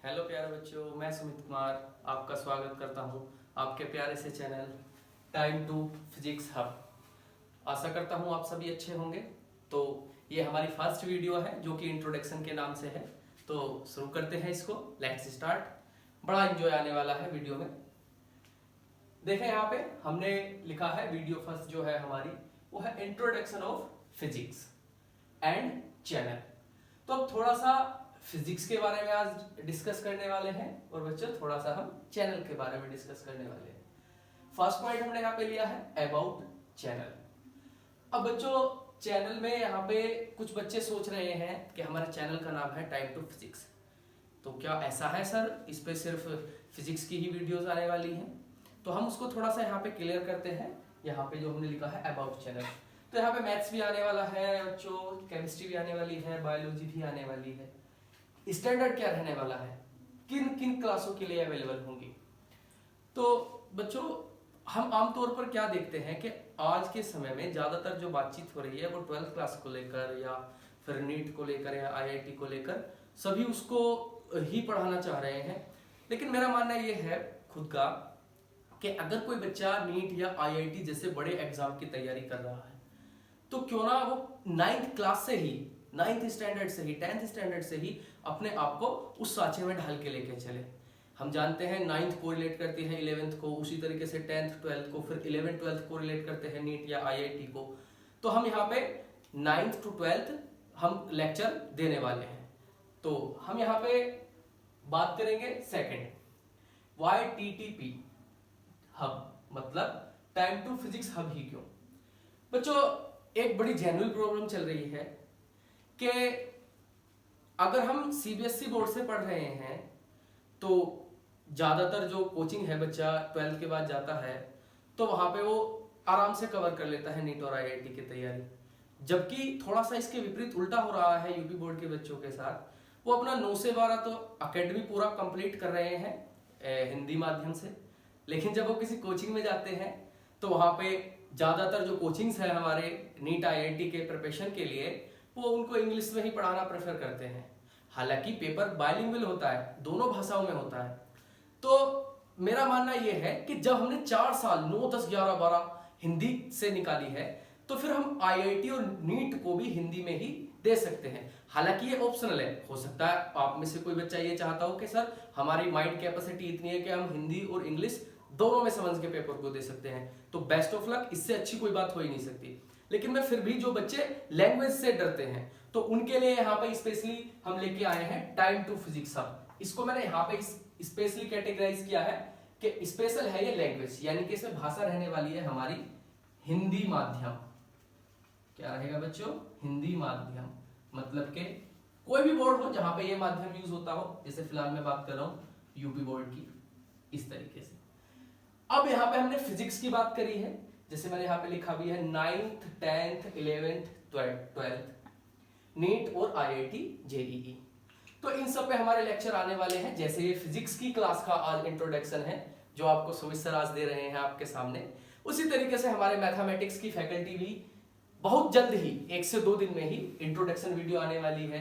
Hello प्यारे बच्चों, मैं सुमित कुमार आपका स्वागत करता हूं आपके प्यारे से channel time to physics hub. आशा करता हूं आप सभी अच्छे होंगे। तो ये हमारी फर्स्ट वीडियो है जो कि इंट्रोडक्शन के नाम से है। तो शुरू करते हैं इसको, लेट्स स्टार्ट। बड़ा एंजॉय आने वाला है वीडियो में। देखें यहाँ पे हमने लिखा है वीडियो फर्स्ट जो है हमारी, वो है introduction of physics and channel. तो अब थोड़ा सा फिजिक्स के बारे में आज डिस्कस करने वाले हैं और बच्चों थोड़ा सा हम चैनल के बारे में डिस्कस करने वाले हैं। फर्स्ट पॉइंट हमने यहाँ पे लिया है अबाउट चैनल। अब बच्चों चैनल में यहाँ पे कुछ बच्चे सोच रहे हैं कि हमारे चैनल का नाम है टाइम टू फिजिक्स, तो क्या ऐसा है सर, इस पे सिर्फ फिजिक्स की ही वीडियोस आने वाली हैं? तो हम उसको थोड़ा सा यहाँ पे क्लियर करते हैं। यहाँ पे जो हमने लिखा है अबाउट चैनल, तो यहाँ पे मैथ्स भी आने वाला है बच्चों, केमिस्ट्री भी आने वाली है, बायोलॉजी भी आने वाली है। स्टैंडर्ड क्या रहने वाला है, किन किन क्लासों के लिए अवेलेबल होंगी। तो बच्चों हम आमतौर पर क्या देखते हैं कि आज के समय में ज्यादातर जो बातचीत हो रही है वो 12th क्लास को लेकर या फिर नीट को लेकर या आईआईटी को लेकर सभी उसको ही पढ़ाना चाह रहे हैं। लेकिन मेरा मानना ये है खुद का कि अगर कोई बच्चा नीट या आईआईटी जैसे बड़े एग्जाम की तैयारी कर रहा है तो क्यों ना वो 9th क्लास से ही, 9th स्टैंडर्ड से ही, 10th स्टैंडर्ड से ही अपने आप को उस साँचे में ढाल के लेके चले। हम जानते हैं 9th को रिलेट करती है 11th को, उसी तरीके से 10th 12th को, फिर 11th 12th को रिलेट करते हैं नीट या आईआईटी को। तो हम यहाँ पे 9th to 12th हम लेक्चर देने वाले हैं। तो हम यहाँ पे बात करेंगे सेकंड, YTTP हब, मतलब टाइम टू फिजिक्स हब ही क्यों। बच्चों एक बड़ी जेन्युइन प्रॉब्लम चल रही है कि अगर हम सीबीएसई बोर्ड से पढ़ रहे हैं तो ज्यादातर जो कोचिंग है बच्चा 12th के बाद जाता है तो वहां पे वो आराम से कवर कर लेता है नीट और आईआईटी की तैयारी। जबकि थोड़ा सा इसके विपरीत उल्टा हो रहा है यूपी बोर्ड के बच्चों के साथ। वो अपना 9 से 12 तो अकेडमी पूरा कंप्लीट कर रहे हैं हिंदी माध्यम से, लेकिन जब वो किसी कोचिंग में जाते हैं तो वहां पे ज्यादातर जो कोचिंग्स है हमारे नीट आईआईटी के प्रिपरेशन के लिए वो उनको इंग्लिश में ही पढ़ाना प्रेफर करते हैं। हालांकि पेपर बाइलिंगुअल होता है, दोनों भाषाओं में होता है। तो मेरा मानना यह है कि जब हमने 4 साल 9, 10, 11, 12 हिंदी से निकाली है तो फिर हम आईआईटी और नीट को भी हिंदी में ही दे सकते हैं। हालांकि ये ऑप्शनल है, हो सकता है आप में से कोई बच्चा ये चाहता हो कि सर हमारी माइंड कैपेसिटी इतनी है कि हम हिंदी और इंग्लिश दोनों में समझ के पेपर को दे सकते हैं, तो बेस्ट ऑफ लक, इससे अच्छी कोई बात हो ही नहीं सकती। लेकिन मैं फिर भी जो बच्चे लैंग्वेज से डरते हैं तो उनके लिए यहाँ पे स्पेशली हम लेके आए हैं टाइम टू फिजिक्स हब। इसको मैंने यहाँ पे स्पेशली कैटेगराइज किया है कि स्पेशल है ये लैंग्वेज, यानी कि इसमें भाषा रहने वाली है हमारी हिंदी माध्यम। क्या रहेगा बच्चों? हिंदी माध्यम। मतलब के कोई भी बोर्ड हो जहां पे ये माध्यम यूज होता हो, जैसे फिलहाल मैं बात कर रहा हूं यूपी बोर्ड की, इस तरीके से। अब यहाँ पे हमने फिजिक्स की बात करी है, जैसे मैंने यहाँ पे लिखा भी है 9th 10th 11th 12th NEET और आईआईटी जेईई। तो इन सब पे हमारे लेक्चर आने वाले हैं। जैसे ये फिजिक्स की क्लास का आज इंट्रोडक्शन है जो आपको सुमित सर आज दे रहे हैं आपके सामने, उसी तरीके से हमारे मैथमेटिक्स की फैकल्टी भी बहुत जल्द ही 1 से 2 दिन में ही इंट्रोडक्शन वीडियो आने वाली है।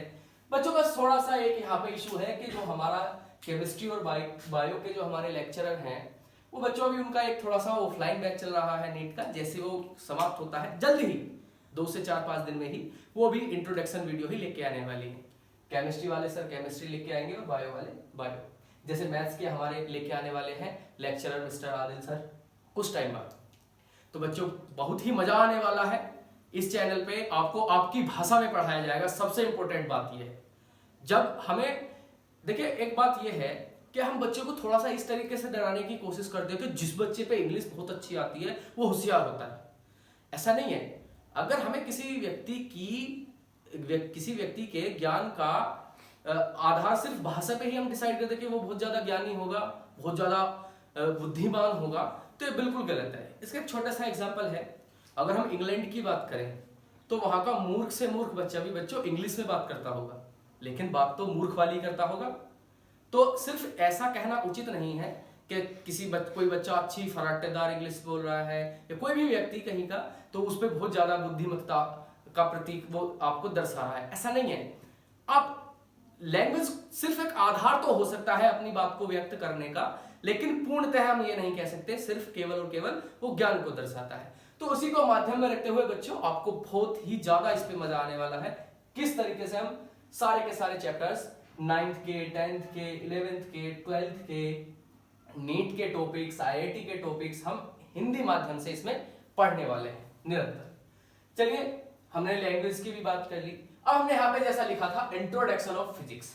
बच्चों बस थोड़ा सा एक यहाँ पे इशू है कि जो हमारा केमिस्ट्री और बायो के जो हमारे लेक्चरर हैं वो बच्चों अभी उनका एक थोड़ा सा ऑफलाइन बैच चल रहा है नीट का। जैसे वो समाप्त होता है जल्द ही 2 से 4-5 दिन में ही वो भी इंट्रोडक्शन वीडियो ही लेके आने वाली है। केमिस्ट्री वाले सर केमिस्ट्री लेके आएंगे और बायो वाले बायो। जैसे मैथ्स के हमारे लेके आने वाले हैं लेक्चरर मिस्टर आदिल सर कुछ टाइम बाद। तो बच्चों बहुत ही मजा आने वाला है। इस चैनल पे आपको आपकी भाषा में पढ़ाया जाएगा। सबसे इंपॉर्टेंट बात यह है, जब हमें देखिए एक बात यह है कि हम बच्चों को थोड़ा सा इस तरीके से डराने की कोशिश करते हैं कि जिस बच्चे पे इंग्लिश बहुत अच्छी आती है वो होशियार होता है। ऐसा नहीं है। अगर हमें किसी व्यक्ति के ज्ञान का आधार सिर्फ भाषा पे ही हम डिसाइड करते कि वो बहुत ज्यादा ज्ञानी होगा, बहुत ज्यादा बुद्धिमान होगा, तो ये बिल्कुल गलत है। इसका एक छोटा सा एग्जाम्पल है, अगर हम इंग्लैंड की बात करें तो वहां का मूर्ख से मूर्ख बच्चा भी बच्चों इंग्लिश में बात करता होगा, लेकिन बात तो मूर्ख वाली करता होगा। तो सिर्फ ऐसा कहना उचित नहीं है कि कोई बच्चा अच्छी फराटेदार इंग्लिश बोल रहा है या कोई भी व्यक्ति कहीं का तो उस पर बहुत ज्यादा बुद्धिमत्ता का प्रतीक वो आपको दर्शा रहा है। ऐसा नहीं है। अब लैंग्वेज सिर्फ एक आधार तो हो सकता है अपनी बात को व्यक्त करने का, लेकिन पूर्णतः हम ये नहीं कह सकते सिर्फ केवल और केवल वो ज्ञान को दर्शाता है। तो उसी को माध्यम में रखते हुए बच्चों आपको बहुत ही ज्यादा इस पे मजा आने वाला है, किस तरीके से हम सारे के सारे चैप्टर्स 9th के, 10th के, 11th के, 12th के, नीट के टॉपिक्स, आईआईटी के टॉपिक्स हम हिंदी माध्यम से इसमें पढ़ने वाले हैं निरंतर। चलिए, हमने लैंग्वेज की भी बात कर ली। अब हमने यहाँ पे जैसा लिखा था इंट्रोडक्शन ऑफ फिजिक्स।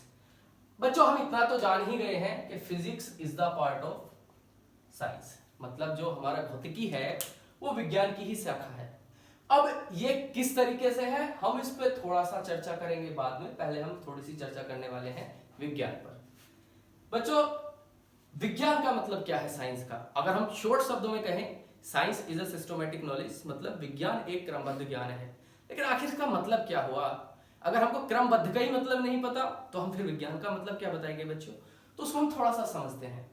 बच्चों हम इतना तो जान ही गए हैं कि physics is the part of science, मतलब जो हमारा भौतिकी है वो विज्ञान की ही शाखा है। अब ये किस तरीके से है हम इस पे थोड़ा सा चर्चा करेंगे बाद में, पहले हम थोड़ी सी चर्चा करने वाले हैं विज्ञान पर। बच्चों विज्ञान का मतलब क्या है साइंस का? अगर हम शॉर्ट शब्दों में कहें, science is a systematic knowledge, मतलब विज्ञान एक क्रमबद्ध ज्ञान है। लेकिन आखिर इसका मतलब क्या हुआ? अगर हमको क्रमबद्ध का ही मतलब नहीं पता तो हम फिर विज्ञान का मतलब क्या बताएंगे बच्चों? तो उसको हम थोड़ा सा समझते हैं।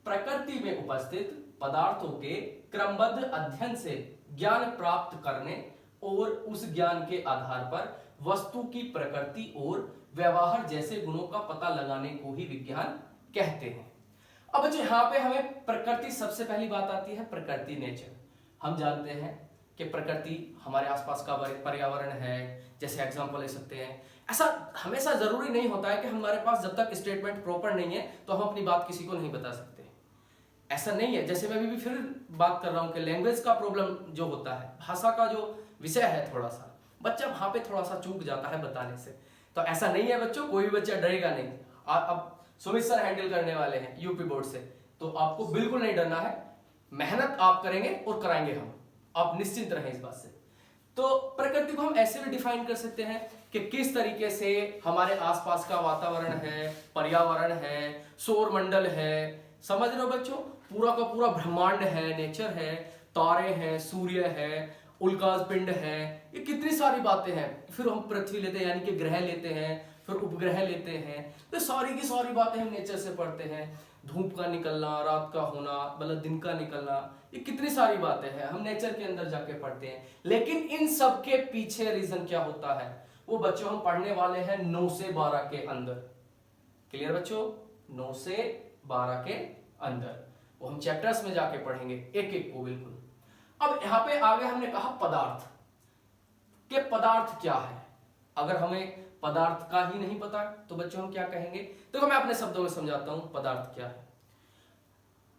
प्रकृति में उपस्थित पदार्थों के क्रमबद्ध अध्ययन से ज्ञान प्राप्त करने और उस ज्ञान के आधार पर वस्तु की प्रकृति और व्यवहार जैसे गुणों का पता लगाने को ही विज्ञान कहते हैं। अब बच्चों यहाँ पे हमें प्रकृति, सबसे पहली बात आती है प्रकृति, नेचर। हम जानते हैं कि प्रकृति हमारे आसपास का पर्यावरण है, जैसे एग्जांपल ले सकते हैं। ऐसा हमेशा जरूरी नहीं होता है कि हमारे पास जब तक स्टेटमेंट प्रॉपर नहीं है तो हम अपनी बात किसी को नहीं बता सकते, ऐसा नहीं है। जैसे मैं भी फिर बात कर रहा हूं कि लैंग्वेज का प्रॉब्लम जो होता है, भाषा का जो विषय है, थोड़ा सा बच्चा वहां पे थोड़ा सा चूक जाता है बताने से। तो ऐसा नहीं है बच्चों, कोई भी बच्चा डरेगा नहीं। अब सुमित सर हैंडल करने वाले हैं यूपी बोर्ड से, तो आपको बिल्कुल नहीं डरना है। मेहनत आप करेंगे और कराएंगे हम, आप निश्चिंत रहें इस बात से। तो प्रकृति को हम ऐसे भी डिफाइन कर सकते हैं कि किस तरीके से हमारे आसपास का वातावरण है, पर्यावरण है, सौर मंडल है, समझ रहे हो बच्चों, पूरा का पूरा ब्रह्मांड है, नेचर है, तारे हैं, सूर्य है, उल्काज पिंड है, ये कितनी सारी बातें हैं। फिर हम पृथ्वी लेते हैं, यानी कि ग्रह लेते हैं, फिर उपग्रह लेते हैं, तो सारी की सारी बातें हम नेचर से पढ़ते हैं। धूप का निकलना, रात का होना, मतलब दिन का निकलना, ये कितनी सारी बातें हैं हम नेचर के अंदर जाके पढ़ते हैं। लेकिन इन सब के पीछे रीजन क्या होता है वो बच्चों हम पढ़ने वाले हैं 9 से 12 के अंदर। क्लियर बच्चों? 9 से 12 के अंदर वो हम चैप्टर्स में जाके पढ़ेंगे एक एक को बिल्कुल। अब यहाँ पे आगे हमने कहा पदार्थ के, पदार्थ क्या है? अगर हमें पदार्थ का ही नहीं पता तो बच्चों हम क्या कहेंगे? देखो मैं अपने शब्दों में समझाता हूं पदार्थ क्या है।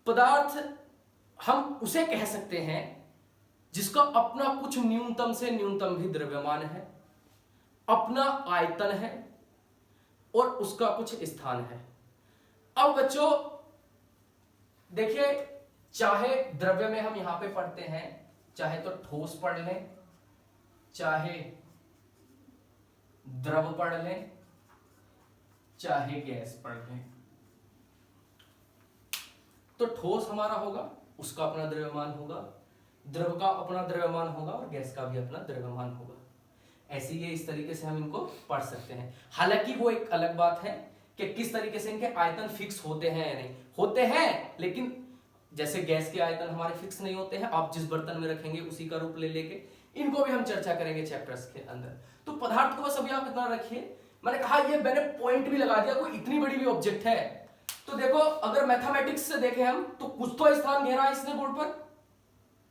पदार्थ हम उसे कह सकते हैं जिसका अपना कुछ न्यूनतम से न्यूनतम भी द्रव्यमान है, अपना आयतन है और उसका कुछ स्थान है। अब बच्चों देखिए, चाहे द्रव्य में हम यहां पे पढ़ते हैं, चाहे तो ठोस पढ़ लें, चाहे द्रव पढ़ लें, चाहे गैस पढ़ लें। तो ठोस हमारा होगा, उसका अपना द्रव्यमान होगा, द्रव का अपना द्रव्यमान होगा और गैस का भी अपना द्रव्यमान होगा। ऐसे ये इस तरीके से हम इनको पढ़ सकते हैं। हालांकि वो एक अलग बात है कि किस तरीके से इनके आयतन फिक्स होते हैं या नहीं होते हैं, लेकिन जैसे गैस के आयतन हमारे फिक्स नहीं होते हैं, आप जिस बर्तन में रखेंगे उसी का रूप ले लेके, इनको भी हम चर्चा करेंगे चैप्टर्स के अंदर। तो पदार्थ को बस अभी आप इतना रखिए। मैंने कहा ये मैंने पॉइंट भी लगा दिया, कोई इतनी बड़ी भी ऑब्जेक्ट है तो देखो, अगर मैथमेटिक्स से देखें हम तो कुछ तो स्थान घेरा है इसने बोर्ड पर,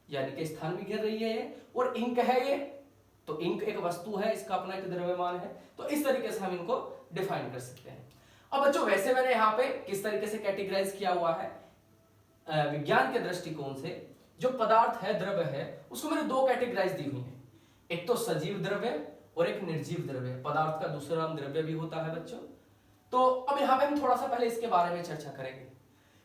यानी कि स्थान भी घेर रही है ये, और इंक है ये, तो इंक एक वस्तु है, इसका अपना एक द्रव्यमान है। तो इस तरीके से हम इनको डिफाइन कर सकते हैं। अब बच्चों वैसे मैंने यहाँ पे किस तरीके से कैटेगराइज किया हुआ है विज्ञान के दृष्टिकोण से, जो पदार्थ है, द्रव्य है, उसको मैंने 2 कैटेगराइज दी हुई है। एक तो सजीव द्रव्य और एक निर्जीव द्रव्य। पदार्थ का दूसरा नाम द्रव्य भी होता है बच्चों। तो अब यहाँ पे हम थोड़ा सा पहले इसके बारे में चर्चा करेंगे।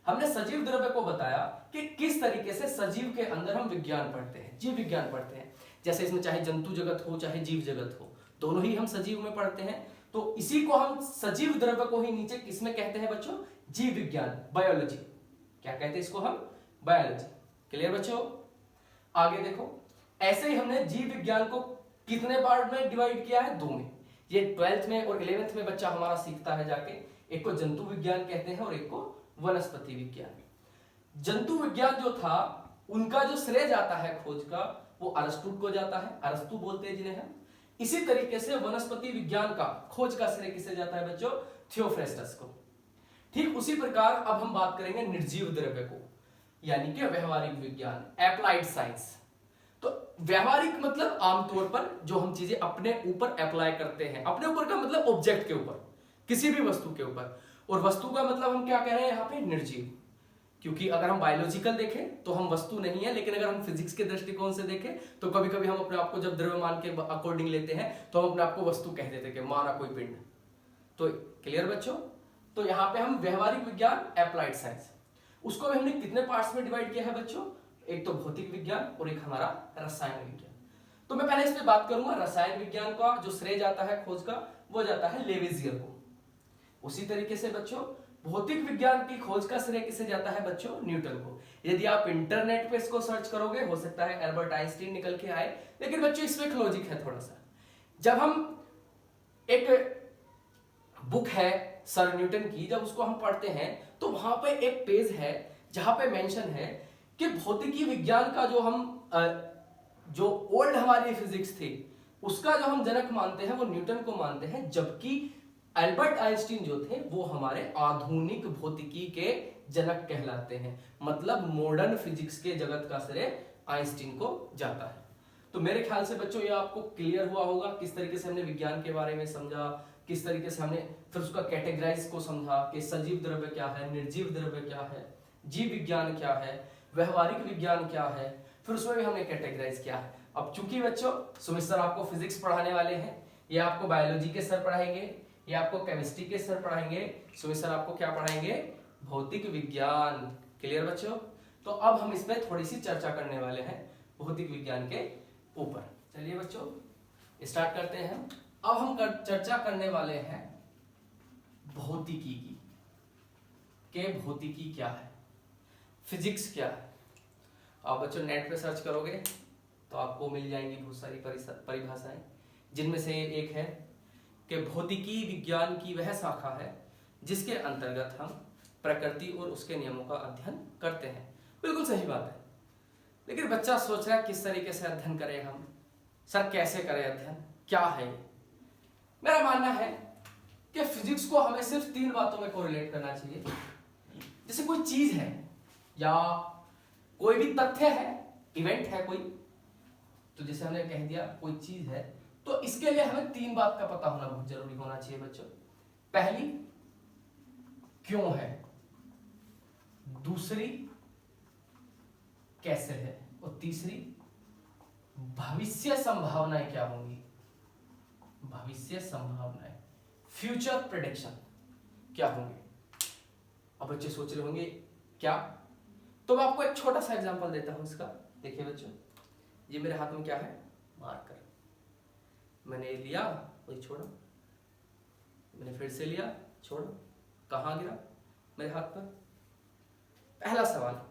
हमने सजीव द्रव्य को बताया कि किस तरीके से सजीव के अंदर हम विज्ञान पढ़ते हैं, जीव विज्ञान पढ़ते हैं। जैसे इसमें चाहे जंतु जगत हो चाहे जीव जगत हो, दोनों ही हम सजीव में पढ़ते हैं। तो इसी को हम सजीव द्रव्य को ही नीचे किसमें कहते हैं बच्चों? जीव विज्ञान, बायोलॉजी। क्या कहते हैं इसको हम? बायोलॉजी। क्लियर बच्चों? आगे देखो, ऐसे ही हमने जीव विज्ञान को कितने पार्ट में डिवाइड किया है? 2 में। ये 12th में और 11th में बच्चा हमारा सीखता है जाके। एक को जंतु विज्ञान कहते हैं और एक को वनस्पति विज्ञान। जंतु विज्ञान जो था उनका जो श्रेय जाता है खोज का वो अरस्तु को जाता है, अरस्तु बोलते हैं जिन्हें हम। इसी तरीके से वनस्पति विज्ञान का खोज का श्रेय किसे जाता है बच्चों? थियोफ्रेस्टस को। ठीक उसी प्रकार अब हम बात करेंगे निर्जीव द्रव्य को, यानी कि व्यवहारिक विज्ञान, एप्लाइड साइंस। तो व्यवहारिक मतलब आमतौर पर जो हम चीजें अपने ऊपर अप्लाई करते हैं, अपने ऊपर का मतलब ऑब्जेक्ट के ऊपर, किसी भी वस्तु के ऊपर, और वस्तु का मतलब हम क्या कह रहे हैं यहाँ पे, निर्जीव। क्योंकि अगर हम बायोलॉजिकल देखें तो हम वस्तु नहीं है, लेकिन अगर हम फिजिक्स के दृष्टिकोण से देखें तो कभी कभी हम अपने आप को जब द्रव्यमान के अकॉर्डिंग लेते हैं तो हम अपने आप को वस्तु कह देते हैं कि माना कोई पिंड। तो क्लियर बच्चों? तो यहाँ पे हम व्यवहारिक विज्ञान, एप्लाइड साइंस, उसको भी हमने कितने पार्ट्स में डिवाइड किया है बच्चों? एक तो भौतिक विज्ञान और एक हमारा रसायन विज्ञान। तो मैं पहले इस पे बात करूंगा। रसायन विज्ञान का जो श्रेय जाता है खोज का, वो जाता है लेविजियर को। उसी तरीके से बच्चों भौतिक विज्ञान की खोज का श्रेय किसे जाता है बच्चों? न्यूटन को। यदि आप इंटरनेट पे इसको सर्च करोगे, हो सकता है एल्बर्ट आइंस्टीन निकल के आए, लेकिन बच्चों इसमें एक लॉजिक है थोड़ा सा। जब हम एक बुक है सर न्यूटन की, जब उसको हम पढ़ते हैं तो वहां पे एक पेज है जहां पे मेंशन है कि भौतिकी विज्ञान का जो ओल्ड हमारी फिजिक्स थी उसका जो हम जनक मानते हैं वो न्यूटन को मानते हैं, जबकि एल्बर्ट आइंस्टीन जो थे वो हमारे आधुनिक भौतिकी के जनक कहलाते हैं। मतलब मॉडर्न फिजिक्स के जगत का श्रेय आइंस्टीन को जाता है। तो मेरे ख्याल से बच्चों ये आपको क्लियर हुआ होगा किस तरीके से हमने विज्ञान के बारे में समझा, किस तरीके से हमने फिर उसका कैटेगराइज को समझा कि सजीव द्रव्य क्या है, निर्जीव द्रव्य क्या है, जीव विज्ञान क्या है, व्यवहारिक विज्ञान क्या है, फिर उसमें भी हमने कैटेगराइज किया है। अब चूंकि बच्चों सुमित सर आपको फिजिक्स पढ़ाने वाले हैं, ये आपको बायोलॉजी के सर पढ़ाएंगे, ये आपको केमिस्ट्री के सर पढ़ाएंगे, सुमित सर आपको क्या पढ़ाएंगे? भौतिक विज्ञान। क्लियर बच्चों? तो अब हम इस पर थोड़ी सी चर्चा करने वाले हैं भौतिक विज्ञान के ऊपर। चलिए बच्चों स्टार्ट करते हैं। अब हम चर्चा करने वाले हैं भौतिकी की, कि भौतिकी क्या है, फिजिक्स क्या है। आप बच्चों नेट पे सर्च करोगे तो आपको मिल जाएंगी बहुत सारी परिभाषाएं, जिनमें से एक है कि भौतिकी विज्ञान की वह शाखा है जिसके अंतर्गत हम प्रकृति और उसके नियमों का अध्ययन करते हैं। बिल्कुल सही बात है, लेकिन बच्चा सोच रहा है किस तरीके से अध्ययन करें हम, सर कैसे करें अध्ययन, क्या है ये? मेरा मानना है कि फिजिक्स को हमें सिर्फ 3 बातों में कोरिलेट करना चाहिए। जैसे कोई चीज है या कोई भी तथ्य है, इवेंट है कोई, तो जैसे हमने कह दिया कोई चीज है, तो इसके लिए हमें 3 बात का पता होना बहुत जरूरी होना चाहिए बच्चों। पहली क्यों है, दूसरी कैसे है, और तीसरी भविष्य संभावनाएं क्या होंगी। भविष्य संभावनाएं, फ्यूचर प्रेडिक्शन क्या होंगे। अब बच्चे सोच रहे होंगे क्या, तो मैं आपको एक छोटा सा एग्जांपल देता हूं इसका। देखिए बच्चों, ये मेरे हाथ में क्या है? मार्कर। मैंने लिया, वही छोड़ा, मैंने फिर से लिया, छोड़ा, कहां गिरा? मेरे हाथ पर। पहला सवाल,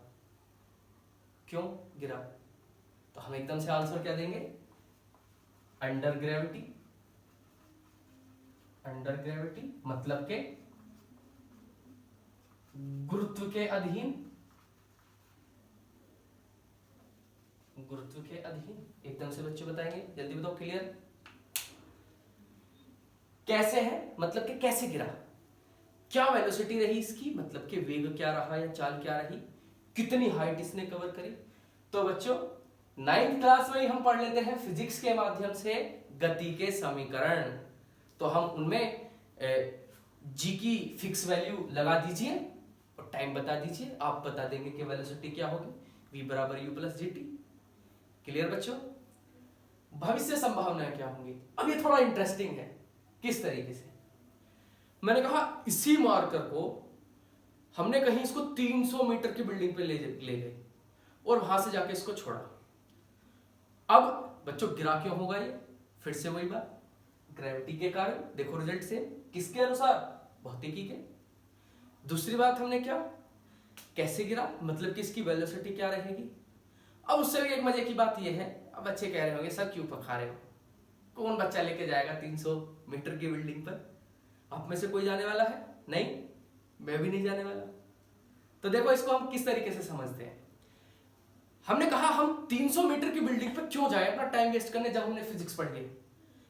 क्यों गिरा? तो हम एकदम से आंसर क्या देंगे? Under gravity. अंडर ग्रेविटी मतलब के गुरुत्व के अधीन। गुरुत्व के अधीन एकदम से बच्चे बताएंगे, जल्दी बताओ। क्लियर? कैसे है मतलब कि कैसे गिरा, क्या वेलोसिटी रही इसकी, मतलब कि वेग क्या रहा या चाल क्या रही, कितनी हाइट इसने कवर करी। तो बच्चों 9th क्लास में ही हम पढ़ लेते हैं फिजिक्स के माध्यम से गति के समीकरण। तो हम उनमें जी की फिक्स वैल्यू लगा दीजिए और टाइम बता दीजिए, आप बता देंगे कि वेलोसिटी क्या होगी, v बराबर u plus G T. Clear बच्चों? भविष्य संभावनाएं क्या होंगी। अब ये थोड़ा इंटरेस्टिंग है। किस तरीके से? मैंने कहा इसी मार्कर को हमने कहीं इसको 300 मीटर की बिल्डिंग पे ले गए और वहां से जाके इसको छोड़ा। अब बच्चों गिरा क्यों होगा ये? फिर से वही बात, ग्रेविटी के कारण। देखो रिजल्ट से किसके अनुसार? भौतिकी के। दूसरी बात हमने क्या, कैसे गिरा, मतलब कि इसकी वेलोसिटी क्या रहेगी। अब उससे भी एक मजे की बात यह है, अब बच्चे कह रहे होंगे सर क्यों पका रहे हो, कौन बच्चा लेके जाएगा 300 मीटर की बिल्डिंग पर? आप में से कोई जाने वाला है? नहीं, मैं भी नहीं जाने वाला। तो देखो इसको हम किस तरीके से समझते हैं। हमने कहा हम 300 मीटर की बिल्डिंग पर क्यों जाए अपना टाइम वेस्ट करने, जब हमने फिजिक्स पढ़ ली।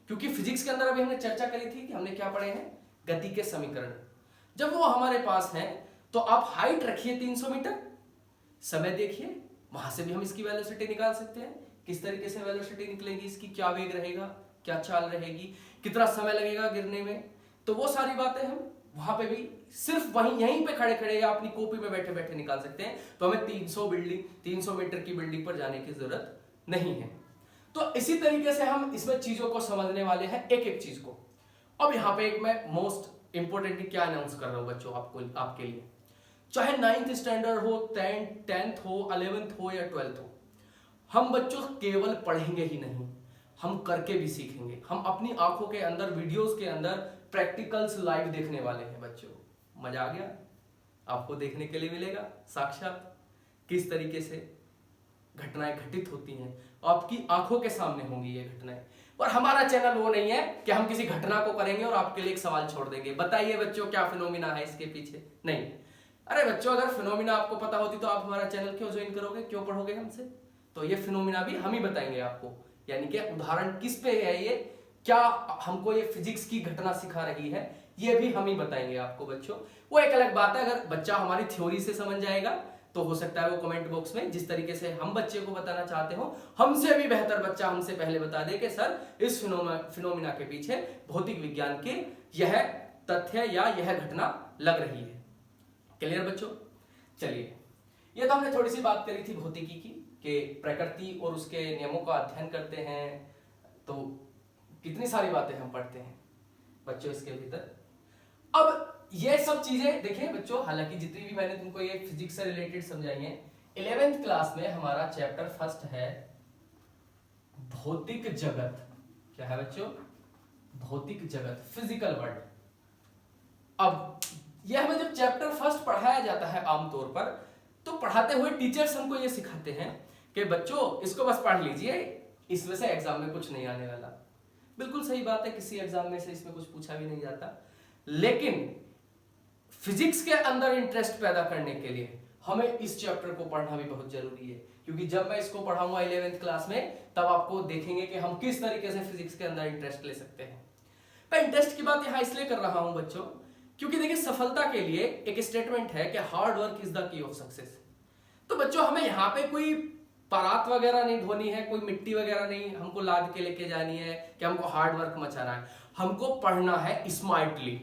क्योंकि फिजिक्स के अंदर अभी हमने चर्चा करी थी कि हमने क्या पढ़े हैं गति के समीकरण। जब वो हमारे पास हैं तो आप हाइट रखिए 300 मीटर, समय देखिए, वहां से भी हम इसकी वेलोसिटी निकाल सकते हैं। किस तरीके से वेलोसिटी निकलेगी इसकी, क्या वेग रहेगा, क्या चाल रहेगी, कितना समय लगेगा गिरने में, तो वो सारी बातें हम वहां पे भी सिर्फ वहीं यहीं पे खड़े खड़े या अपनी कॉपी में बैठे बैठे निकाल सकते हैं। तो हमें 300 मीटर की बिल्डिंग पर जाने की जरूरत नहीं है। तो इसी तरीके से हम इसमें चीजों को समझने वाले हैं, एक एक चीज को। अब यहां पे एक मैं मोस्ट इंपोर्टेंटली क्या अनाउंस कर रहा हूं बच्चों आपके लिए, चाहे 9th स्टैंडर्ड हो, 10th हो, 11th हो या 12th हो, हम बच्चों केवल पढ़ेंगे ही नहीं, हम करके भी सीखेंगे। हम अपनी आंखों के अंदर, वीडियोस के अंदर प्रैक्टिकल्स लाइव देखने वाले हैं बच्चों। मजा आ गया? आपको देखने के लिए मिलेगा साक्षात किस तरीके से घटनाएं घटित होती हैं, आपकी आंखों के सामने होंगी ये घटनाएं। और हमारा चैनल वो नहीं है कि हम किसी घटना को करेंगे और आपके लिए एक सवाल छोड़ देंगे, बताइए बच्चों क्या फिनोमिना है इसके पीछे। नहीं, अरे बच्चों अगर फिनोमिना आपको पता होती तो आप हमारा चैनल क्यों ज्वाइन करोगे, क्यों पढ़ोगे हमसे? तो ये फिनोमिना भी हम ही बताएंगे आपको, यानी कि उदाहरण किस पे है ये, क्या हमको ये फिजिक्स की घटना सिखा रही है, ये भी हम ही बताएंगे आपको बच्चों। वो एक अलग बात है, अगर बच्चा हमारी थ्योरी से समझ जाएगा तो हो सकता है वो कमेंट बॉक्स में जिस तरीके से हम बच्चे को बताना चाहते हो, हमसे भी बेहतर बच्चा हमसे पहले बता दे कि सर इस फिनोमिना के पीछे भौतिक विज्ञान के यह तथ्य या यह घटना लग रही है। क्लियर बच्चों? चलिए, ये तो हमने थोड़ी सी बात करी थी भौतिकी की, कि प्रकृति और उसके नियमों का अध्ययन करते हैं तो कितनी सारी बातें हम पढ़ते हैं बच्चों इसके भीतर। अब ये सब चीजें देखिए बच्चों, हालांकि जितनी भी मैंने तुमको ये फिजिक्स से रिलेटेड समझाई है, 11th क्लास में हमारा चैप्टर फर्स्ट है भौतिक जगत। क्या है बच्चों? भौतिक जगत, फिजिकल वर्ल्ड। अब यह हमें जब चैप्टर फर्स्ट पढ़ाया जाता है आमतौर पर, तो पढ़ाते हुए टीचर्स हमको ये सिखाते हैं कि बच्चों इसको बस पढ़ लीजिए, इसमें से एग्जाम में कुछ नहीं आने वाला। बिल्कुल सही बात है, किसी एग्जाम में से इसमें कुछ पूछा भी नहीं जाता, लेकिन फिजिक्स के अंदर इंटरेस्ट पैदा करने के लिए हमें इस चैप्टर को पढ़ना भी बहुत जरूरी है, क्योंकि जब मैं इसको पढ़ाऊंगा 11th क्लास में, तब आपको देखेंगे कि हम किस तरीके से फिजिक्स के अंदर इंटरेस्ट ले सकते हैं। मैं इंटरेस्ट की बात यहां इसलिए कर रहा हूं बच्चों, क्योंकि देखिए सफलता के लिए एक स्टेटमेंट है कि hard work is the key of success. तो बच्चों हमें यहाँ पे कोई परात वगैरह नहीं ढोनी है, कोई मिट्टी वगैरह नहीं हमको लाद के लेके जानी है कि हमको हार्ड वर्क मचाना है। हमको पढ़ना है स्मार्टली,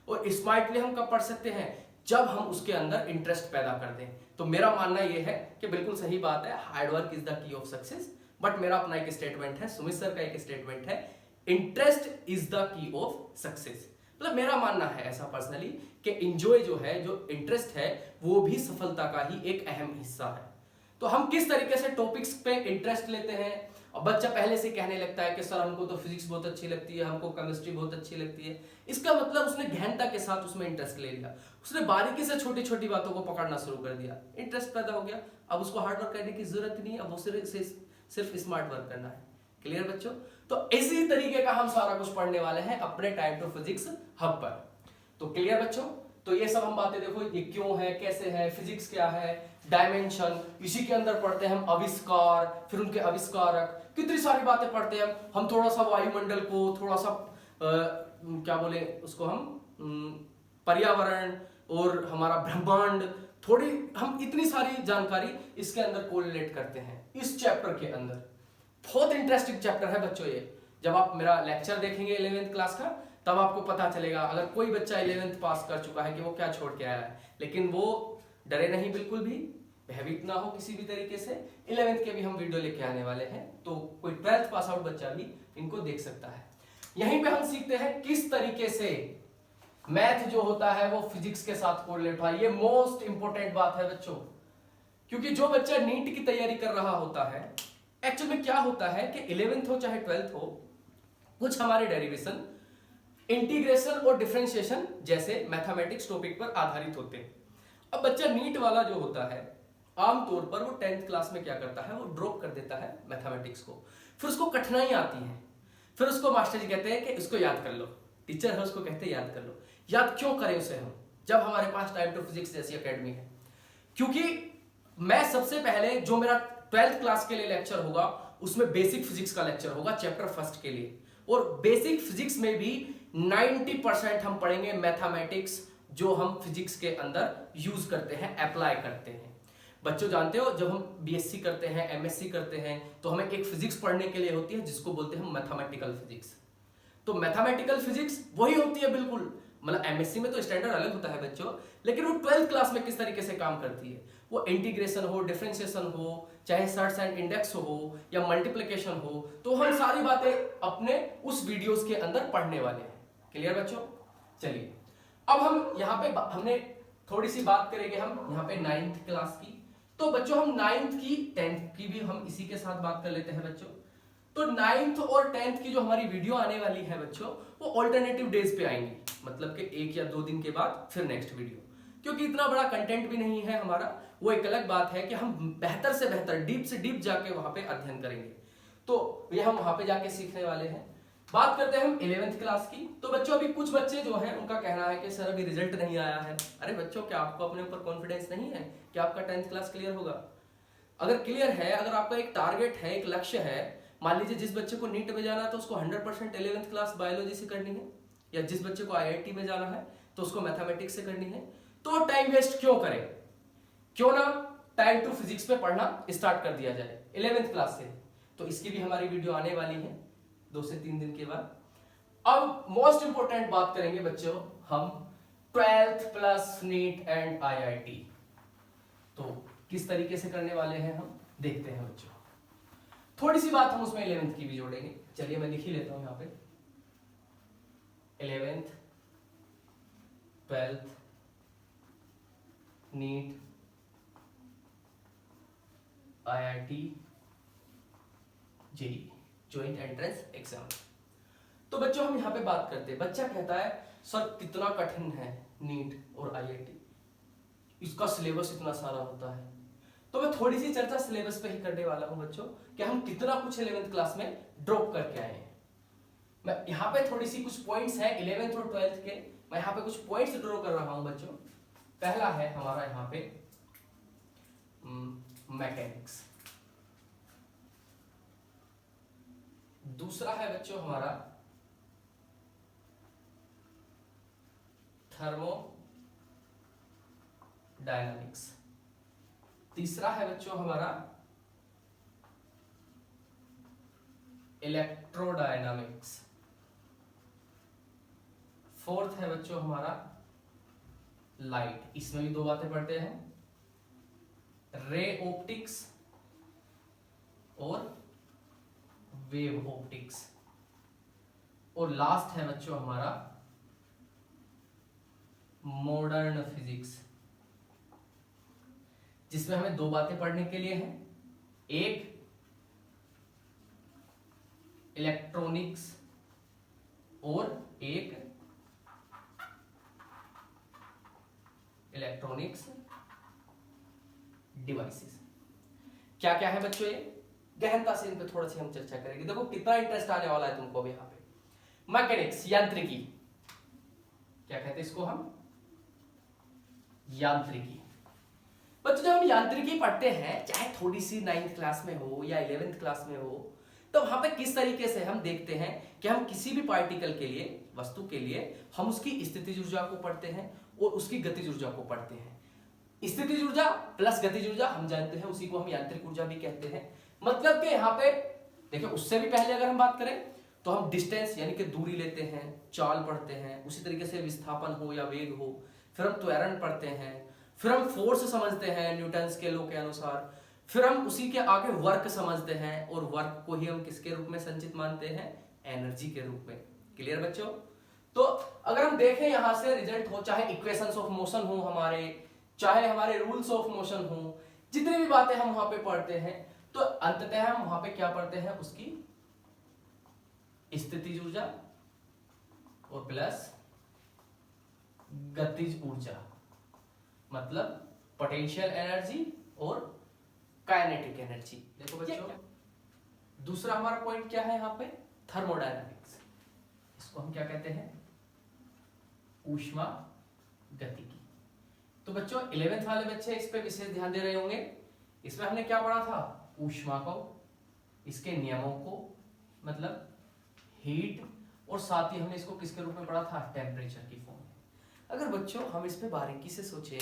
और स्मार्टली हम कब पढ़ सकते हैं? जब हम उसके अंदर इंटरेस्ट पैदा कर दें। तो मेरा मानना यह है कि बिल्कुल सही बात है, hard work is the key of success, but मेरा अपना एक स्टेटमेंट है, सुमित सर का एक स्टेटमेंट है, interest is the key of success. मतलब मेरा मानना है ऐसा पर्सनली कि एंजॉय जो है, जो इंटरेस्ट है, वो भी सफलता का ही एक अहम हिस्सा है। तो हम किस तरीके से टॉपिक्स पे इंटरेस्ट लेते हैं, और बच्चा पहले से कहने लगता है कि सर हमको तो फिजिक्स बहुत अच्छी लगती है, हमको केमिस्ट्री बहुत अच्छी लगती है, इसका मतलब उसने गहनता के साथ उसमें इंटरेस्ट ले लिया, उसने बारीकी से छोटी छोटी बातों को पकड़ना शुरू कर दिया, इंटरेस्ट पैदा हो गया। अब उसको हार्ड वर्क करने की जरूरत नहीं है, अब वो सिर्फ स्मार्ट वर्क करना है। क्लियर बच्चों? तो इसी तरीके का हम सारा कुछ पढ़ने वाले हैं अपने टाइम टू फिजिक्स हब पर। तो क्लियर बच्चों? तो ये सब हम बातें देखो, ये क्यों है, कैसे है, फिजिक्स क्या है, डायमेंशन, इसी के अंदर पढ़ते हैं हम आविष्कार, फिर उनके आविष्कारक, कितनी सारी बातें पढ़ते हैं हम। थोड़ा सा वायुमंडल को, थोड़ा सा क्या बोले उसको हम, पर्यावरण और हमारा ब्रह्मांड, थोड़ी हम इतनी सारी जानकारी इसके अंदर कोरिलेट करते हैं इस चैप्टर के अंदर। बहुत इंटरेस्टिंग चैप्टर है बच्चों ये। जब आप मेरा लेक्चर देखेंगे 11th क्लास का, तब आपको पता चलेगा। अगर कोई बच्चा 11th पास कर चुका है कि वो क्या छोड़ के आया है, लेकिन वो डरे नहीं बिल्कुल भी, भयभीत ना हो किसी भी तरीके से। 11th के भी हम वीडियो लेके आने वाले हैं, तो कोई 12th पास आउट बच्चा भी इनको देख सकता है। यहीं पे हम सीखते हैं किस तरीके से मैथ जो होता है वो फिजिक्स के साथ कोरिलेट हुआ। ये मोस्ट इंपोर्टेंट बात है बच्चों, क्योंकि जो बच्चा नीट की तैयारी कर रहा होता है, एक्चुअल में क्या होता है कि 11th हो चाहे 12th हो, कुछ हमारे डेरिवेशन, इंटीग्रेशन और डिफरेंशिएशन जैसे मैथमेटिक्स टॉपिक पर आधारित होते हैं। अब बच्चा नीट वाला जो होता है, आमतौर पर वो 10th क्लास में क्या करता है, वो ड्रॉप कर देता है मैथमेटिक्स को, फिर उसको कठिनाई आती है, फिर उसको मास्टर जी कहते हैं कि इसको याद कर लो, टीचर है उसको कहते हैं याद कर लो। याद क्यों करें उसे हम, जब हमारे पास टाइम टू फिजिक्स जैसी एकेडमी है? क्योंकि मैं सबसे पहले जो मेरा 12th क्लास के लिए लेक्चर होगा, उसमें बेसिक फिजिक्स का लेक्चर होगा चैप्टर फर्स्ट के लिए, और बेसिक फिजिक्स में भी 90% हम पढ़ेंगे मैथमेटिक्स, जो हम फिजिक्स के अंदर यूज करते हैं, अप्लाई करते हैं। बच्चों जानते हो जब हम बीएससी करते हैं, एमएससी करते हैं, तो हमें एक फिजिक्स पढ़ने के लिए होती है जिसको बोलते हैं मैथमेटिकल फिजिक्स। तो मैथमेटिकल फिजिक्स वही होती है बिल्कुल, मतलब एमएससी में तो स्टैंडर्ड अलग होता है बच्चों, लेकिन वो 12th क्लास में किस तरीके से काम करती है, वो इंटीग्रेशन हो, डिफरेंशिएशन हो, चाहे सर्ट्स एंड इंडेक्स हो या मल्टीप्लिकेशन हो, तो हम सारी बातें अपने उस वीडियोस के अंदर पढ़ने वाले हैं। क्लियर बच्चों? चलिए अब हम यहाँ पे हमने थोड़ी सी बात करेंगे हम यहाँ पे 9th क्लास की। तो बच्चों हम 9th की 10th की भी हम इसी के साथ बात कर लेते हैं बच्चों। तो 9th और 10th की जो हमारी वीडियो आने वाली है बच्चों, वो ऑल्टरनेटिव डेज पे आएंगी, मतलब कि 1 या 2 दिन के बाद फिर नेक्स्ट वीडियो, क्योंकि इतना बड़ा कंटेंट भी नहीं है हमारा। वो एक अलग बात है कि हम बेहतर से बेहतर, डीप से डीप जाके वहां पे अध्ययन करेंगे, तो ये हम वहां पे जाके सीखने वाले हैं। बात करते हैं हम 11th क्लास की। तो बच्चों अभी कुछ बच्चे जो हैं उनका कहना है कि सर अभी रिजल्ट नहीं आया है। अरे बच्चों, क्या आपको अपने ऊपर कॉन्फिडेंस नहीं है कि आपका 10th क्लास क्लियर होगा? अगर क्लियर है, अगर आपका एक टारगेट है, एक लक्ष्य है, मान लीजिए जिस बच्चे को नीट में जाना है तो उसको 100% 11th क्लास बायोलॉजी से करनी है, या जिस बच्चे को आईआईटी में जाना है तो उसको मैथमेटिक्स से करनी है, तो टाइम वेस्ट क्यों करें? क्यों ना टाइम टू फिजिक्स पे पढ़ना स्टार्ट कर दिया जाए 11th क्लास से। तो इसकी भी हमारी वीडियो आने वाली है 2 से 3 दिन के बाद। अब मोस्ट इंपोर्टेंट बात करेंगे बच्चों हम 12th plus neat and IIT, तो किस तरीके से करने वाले हैं हम देखते हैं बच्चों। थोड़ी सी बात हम उसमें 11th की भी जोड़ेंगे। चलिए मैं लिख ही लेता हूं यहां पे 11th 12th NEET IIT JEE joint entrance exam. तो बच्चों हम यहां पे बात करते हैं, बच्चा कहता है सर कितना कठिन है नीट और आईआईटी, इसका सिलेबस इतना सारा होता है। तो मैं थोड़ी सी चर्चा सिलेबस पे ही करने वाला हूं बच्चों, कि हम कितना कुछ 11th क्लास में ड्रॉप करके आए हैं। मैं यहाँ पे थोड़ी सी कुछ पॉइंट्स हैं 11th और 12th के, मैं यहाँ पे कुछ पॉइंट्स ड्रॉ कर रहा हूं बच्चों। पहला है हमारा यहाँ पे मैकेनिक्स, दूसरा है बच्चों हमारा थर्मोडायनामिक्स, तीसरा है बच्चों हमारा इलेक्ट्रोडायनामिक्स, फोर्थ है बच्चों हमारा लाइट, इसमें भी 2 बातें पढ़ते हैं, रे ऑप्टिक्स और वेव ऑप्टिक्स, और लास्ट है बच्चों हमारा मॉडर्न फिजिक्स, जिसमें हमें 2 बातें पढ़ने के लिए हैं, एक इलेक्ट्रॉनिक्स और एक इलेक्ट्रॉनिक्स डिवाइसेस। क्या क्या है बच्चों ये, गहनता से इन पे थोड़ा सी हम चर्चा करेंगे। देखो कितना इंटरेस्ट आने वाला है तुमको भी यहाँ पे। मैकेनिक्स यांत्रिकी, क्या कहते हैं इसको हम, यांत्रिकी। बच्चों जब हम यांत्रिकी पढ़ते हैं, चाहे थोड़ी सी 9th क्लास में हो या 11th क्लास में हो, तो वहां पे किस तरीके से हम देखते हैं कि हम किसी भी पार्टिकल के लिए, वस्तु के लिए, हम उसकी स्थितिज ऊर्जा को पढ़ते हैं और उसकी गतिज ऊर्जा को पढ़ते हैं। स्थितिज ऊर्जा प्लस गतिज ऊर्जा हम जानते हैं, उसी को हम यांत्रिक ऊर्जा भी कहते हैं। मतलब कि यहाँ पे देखिए, उससे भी पहले अगर हम बात करें तो हम डिस्टेंस यानी कि दूरी लेते हैं, चाल पढ़ते हैं, उसी तरीके से विस्थापन हो या वेग हो, फिर हम त्वरण पढ़ते हैं, फिर हम फोर्स समझते हैं न्यूटन्स के लॉ के अनुसार, फिर हम उसी के आगे वर्क समझते हैं, और वर्क को ही हम किसके रूप में संचित मानते हैं, एनर्जी के रूप में। क्लियर बच्चों? तो अगर हम देखें यहां से रिजल्ट हो, चाहे इक्वेशंस ऑफ मोशन हो हमारे, चाहे हमारे रूल्स ऑफ मोशन हो, जितनी भी बातें हम वहां पे पढ़ते हैं, तो अंततः हम वहां पे क्या पढ़ते हैं, उसकी स्थितिज ऊर्जा और प्लस गतिज ऊर्जा, मतलब पोटेंशियल एनर्जी और काइनेटिक एनर्जी। देखो बच्चों, दूसरा हमारा पॉइंट क्या है यहाँ पे, थर्मोडायनामिक्स, इसको हम क्या कहते हैं, ऊष्मा गतिकी। तो बच्चों 11th वाले बच्चे इस पे विशेष ध्यान दे रहे होंगे। इसमें हमने क्या पढ़ा था, ऊष्मा को, इसके नियमों को, मतलब हीट और साथ ही हमने इसको किसके रूप में पढ़ा था, टेम्परेचर की फॉर्म में। अगर बच्चों हम इस पे बारीकी से सोचें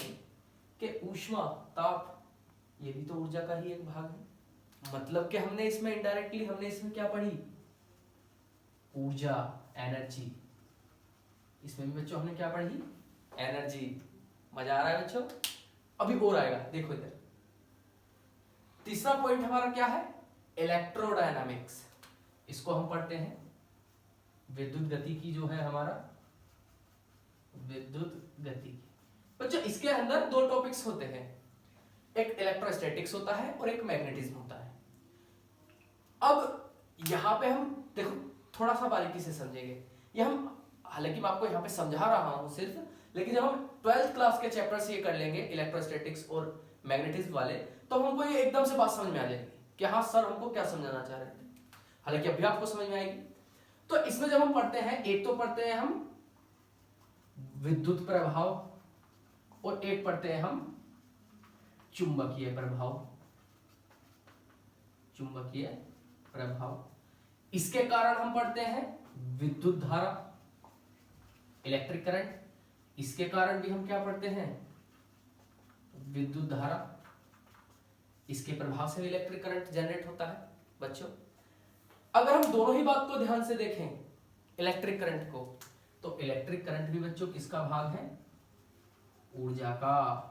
कि ऊष्मा, ताप, ये भी तो ऊर्जा का ही एक भाग है, मतलब कि हमने इसमें इनडायरेक्टली हमने इसमें क्या पढ़ी, ऊर्जा, एनर्जी। इसमें भी बच्चों हमने क्या पढ़ी, एनर्जी। मजा आ रहा है बच्चों? अभी और आएगा, देखो इधर। तीसरा पॉइंट हमारा क्या है, इलेक्ट्रोडायनामिक्स। इसको हम पढ़ते हैं विद्युत गति की, जो है हमारा विद्युत गति। बच्चों इसके अंदर दो टॉपिक्स होते हैं, एक इलेक्ट्रोस्टैटिक्स होता है और एक मैग्नेटिज्म होता है। अब यहां पे हम देखो थोड़ा सा बारीकी से समझेंगे। ये हम, हालांकि मैं आपको यहाँ पे समझा रहा हूं सिर्फ, लेकिन जब हम 12th क्लास के चैप्टर से ये कर लेंगे इलेक्ट्रोस्टैटिक्स और मैग्नेटिज्म वाले, तो हमको ये एकदम से बात समझ में आ जाएगी कि हाँ सर हमको क्या समझाना चाह रहे थे। हालांकि अभी आपको समझ में आएगी। तो इसमें जब हम पढ़ते हैं, एक तो पढ़ते हैं हम विद्युत प्रभाव और एक पढ़ते हैं हम चुंबकीय प्रभाव। चुंबकीय प्रभाव, इसके कारण हम पढ़ते हैं विद्युत धारा, इलेक्ट्रिक करंट। इसके कारण भी हम क्या पढ़ते हैं, विद्युत धारा। इसके प्रभाव से इलेक्ट्रिक करंट जनरेट होता है। बच्चों अगर हम दोनों ही बात को ध्यान से देखें, इलेक्ट्रिक करंट को, तो इलेक्ट्रिक करंट भी बच्चों किसका भाग है, ऊर्जा का।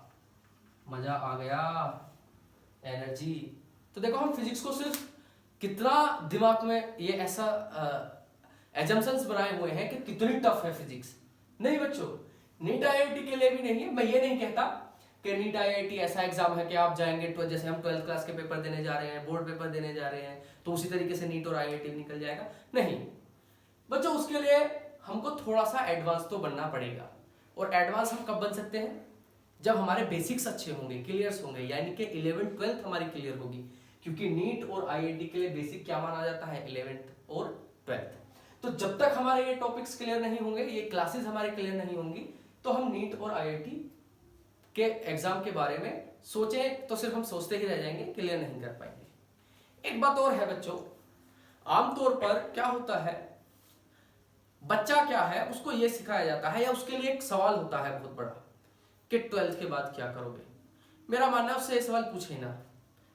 मजा आ गया, एनर्जी। तो देखो हम फिजिक्स को सिर्फ कितना दिमाग में ये ऐसा एजम्पशंस बनाए हुए हैं कि कितनी टफ है फिजिक्स। नहीं बच्चों, नीट आईआईटी के लिए भी नहीं है। मैं ये नहीं कहता कि नीट आईआईटी ऐसा एग्जाम है कि आप जाएंगे तो जैसे हम 12th क्लास के पेपर देने जा रहे हैं, बोर्ड पेपर देने जा रहे हैं, तो उसी तरीके से नीट और आईआईटी निकल जाएगा। नहीं बच्चों, उसके लिए हमको थोड़ा सा एडवांस तो बनना पड़ेगा। और एडवांस हम कब बन सकते हैं, जब हमारे बेसिक्स अच्छे होंगे, क्लियर होंगे, यानी कि 11th 12th हमारी क्लियर होगी। क्योंकि नीट और आईआईटी के लिए बेसिक क्या माना जाता है, 11th और 12th। तो जब तक हमारे ये टॉपिक्स क्लियर नहीं होंगे, ये क्लासेस हमारे क्लियर नहीं होंगी, तो हम नीट और आईआईटी के एग्जाम के बारे में सोचें तो सिर्फ हम सोचते ही रह जाएंगे, क्लियर नहीं कर पाएंगे। एक बात और है बच्चों, आमतौर पर क्या होता है, बच्चा क्या है उसको ये सिखाया जाता है, या उसके लिए एक सवाल होता है बहुत बड़ा कि 12th के बाद क्या करोगे। मेरा मानना है उससे ये सवाल पूछे ना